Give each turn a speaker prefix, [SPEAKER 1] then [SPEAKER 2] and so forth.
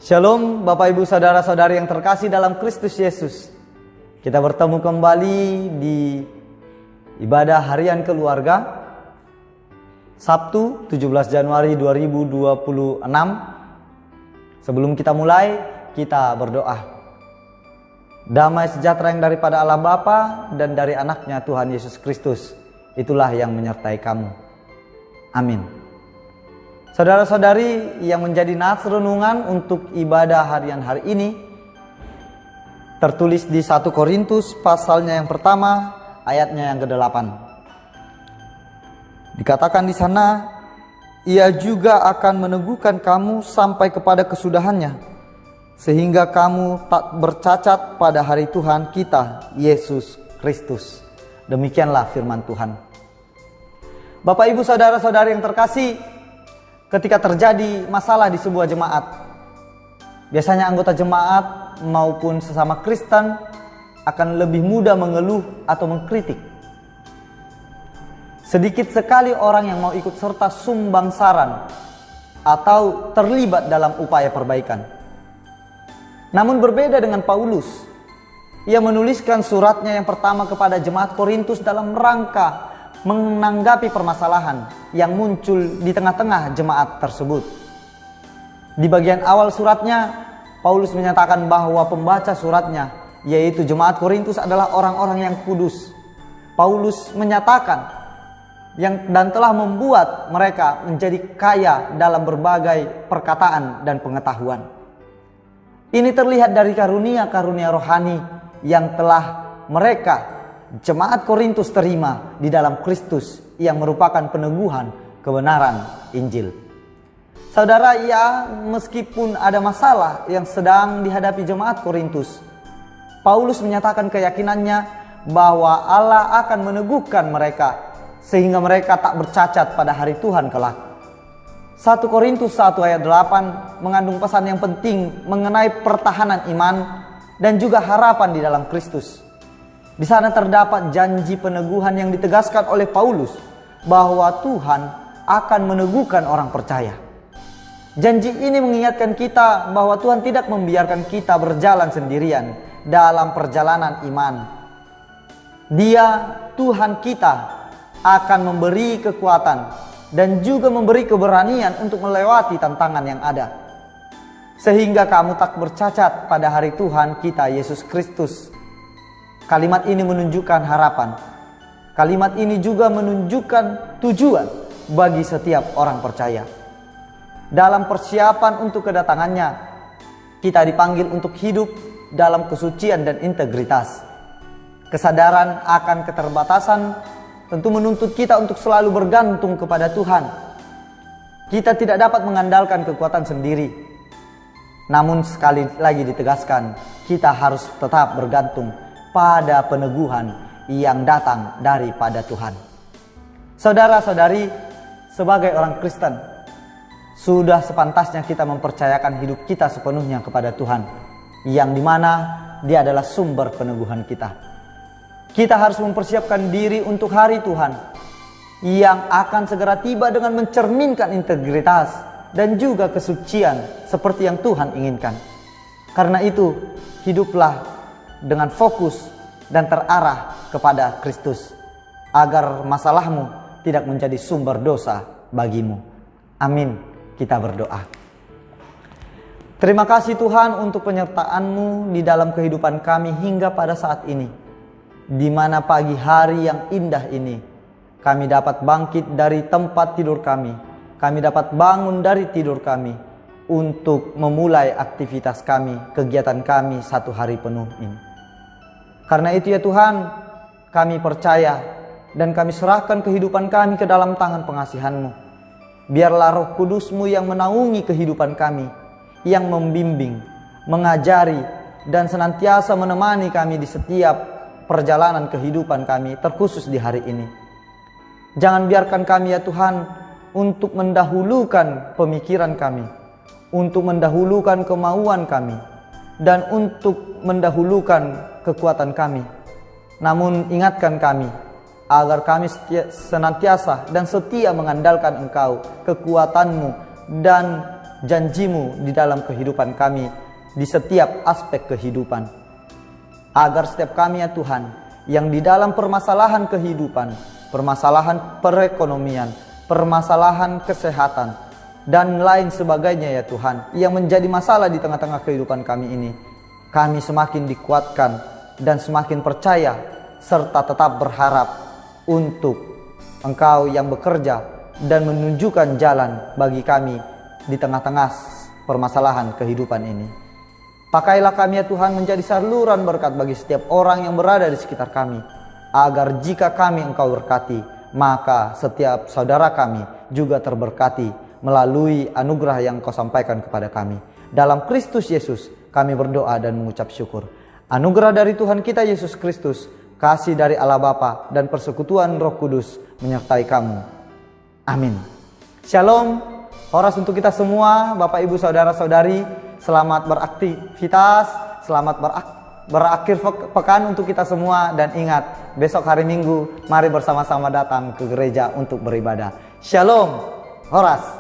[SPEAKER 1] Shalom Bapak Ibu Saudara-saudari yang terkasih dalam Kristus Yesus. Kita bertemu kembali di ibadah harian keluarga Sabtu 17 Januari 2026. Sebelum kita mulai, kita berdoa. Damai sejahtera yang daripada Allah Bapa dan dari anaknya Tuhan Yesus Kristus, itulah yang menyertai kamu. Amin. Saudara-saudari yang menjadi nats renungan untuk ibadah harian hari ini tertulis di 1 Korintus pasalnya yang pertama, ayatnya yang ke-8. Dikatakan di sana, ia juga akan meneguhkan kamu sampai kepada kesudahannya, sehingga kamu tak bercacat pada hari Tuhan kita, Yesus Kristus. Demikianlah firman Tuhan. Bapak Ibu Saudara-saudari yang terkasih, ketika terjadi masalah di sebuah jemaat, biasanya anggota jemaat maupun sesama Kristen akan lebih mudah mengeluh atau mengkritik. Sedikit sekali orang yang mau ikut serta sumbang saran atau terlibat dalam upaya perbaikan. Namun berbeda dengan Paulus, ia menuliskan suratnya yang pertama kepada jemaat Korintus dalam rangka menanggapi permasalahan yang muncul di tengah-tengah jemaat tersebut. Di bagian awal suratnya, Paulus menyatakan bahwa pembaca suratnya, yaitu jemaat Korintus, adalah orang-orang yang kudus. Paulus menyatakan dan telah membuat mereka menjadi kaya dalam berbagai perkataan dan pengetahuan. Ini terlihat dari karunia-karunia rohani yang telah mereka jemaat Korintus terima di dalam Kristus yang merupakan peneguhan kebenaran Injil. Saudara, meskipun ada masalah yang sedang dihadapi jemaat Korintus, Paulus menyatakan keyakinannya bahwa Allah akan meneguhkan mereka sehingga mereka tak bercacat pada hari Tuhan kelak. 1 Korintus 1 ayat 8 mengandung pesan yang penting mengenai pertahanan iman dan juga harapan di dalam Kristus. Di sana terdapat janji peneguhan yang ditegaskan oleh Paulus bahwa Tuhan akan meneguhkan orang percaya. Janji ini mengingatkan kita bahwa Tuhan tidak membiarkan kita berjalan sendirian dalam perjalanan iman. Dia, Tuhan kita, akan memberi kekuatan dan juga memberi keberanian untuk melewati tantangan yang ada, sehingga kamu tak bercacat pada hari Tuhan kita Yesus Kristus. Kalimat ini menunjukkan harapan. Kalimat ini juga menunjukkan tujuan bagi setiap orang percaya. Dalam persiapan untuk kedatangannya, kita dipanggil untuk hidup dalam kesucian dan integritas. Kesadaran akan keterbatasan tentu menuntut kita untuk selalu bergantung kepada Tuhan. Kita tidak dapat mengandalkan kekuatan sendiri. Namun sekali lagi ditegaskan, kita harus tetap bergantung pada peneguhan yang datang daripada Tuhan. Saudara-saudari, sebagai orang Kristen, sudah sepantasnya kita mempercayakan hidup kita sepenuhnya kepada Tuhan, yang dimana Dia adalah sumber peneguhan kita. Kita harus mempersiapkan diri untuk hari Tuhan yang akan segera tiba dengan mencerminkan integritas dan juga kesucian seperti yang Tuhan inginkan. Karena itu, hiduplah dengan fokus dan terarah kepada Kristus, agar masalahmu tidak menjadi sumber dosa bagimu. Amin. Kita berdoa. Terima kasih Tuhan untuk penyertaan-Mu di dalam kehidupan kami hingga pada saat ini, di mana pagi hari yang indah ini kami dapat bangkit dari tempat tidur kami dapat bangun dari tidur kami untuk memulai aktivitas kami, kegiatan kami satu hari penuh ini. Karena itu ya Tuhan, kami percaya dan kami serahkan kehidupan kami ke dalam tangan pengasihan-Mu. Biarlah Roh Kudus-Mu yang menaungi kehidupan kami, yang membimbing, mengajari, dan senantiasa menemani kami di setiap perjalanan kehidupan kami, terkhusus di hari ini. Jangan biarkan kami ya Tuhan untuk mendahulukan pemikiran kami, untuk mendahulukan kemauan kami, dan untuk mendahulukan kekuatan kami. Namun ingatkan kami agar kami senantiasa dan setia mengandalkan Engkau, kekuatan-Mu, dan janjimu di dalam kehidupan kami, di setiap aspek kehidupan. Agar setiap kami ya Tuhan, yang di dalam permasalahan kehidupan, permasalahan perekonomian, permasalahan kesehatan, dan lain sebagainya ya Tuhan, yang menjadi masalah di tengah-tengah kehidupan kami ini, kami semakin dikuatkan dan semakin percaya serta tetap berharap untuk Engkau yang bekerja dan menunjukkan jalan bagi kami di tengah-tengah permasalahan kehidupan ini. Pakailah kami ya Tuhan menjadi saluran berkat bagi setiap orang yang berada di sekitar kami, agar jika kami Engkau berkati, maka setiap saudara kami juga terberkati melalui anugerah yang Kau sampaikan kepada kami. Dalam Kristus Yesus kami berdoa dan mengucap syukur. Anugerah dari Tuhan kita Yesus Kristus, kasih dari Allah Bapa, dan persekutuan Roh Kudus menyertai kamu. Amin. Shalom. Horas untuk kita semua, Bapak Ibu Saudara-saudari. Selamat beraktivitas, selamat berakhir pekan untuk kita semua. Dan ingat, besok hari Minggu mari bersama-sama datang ke gereja untuk beribadah. Shalom. Horas.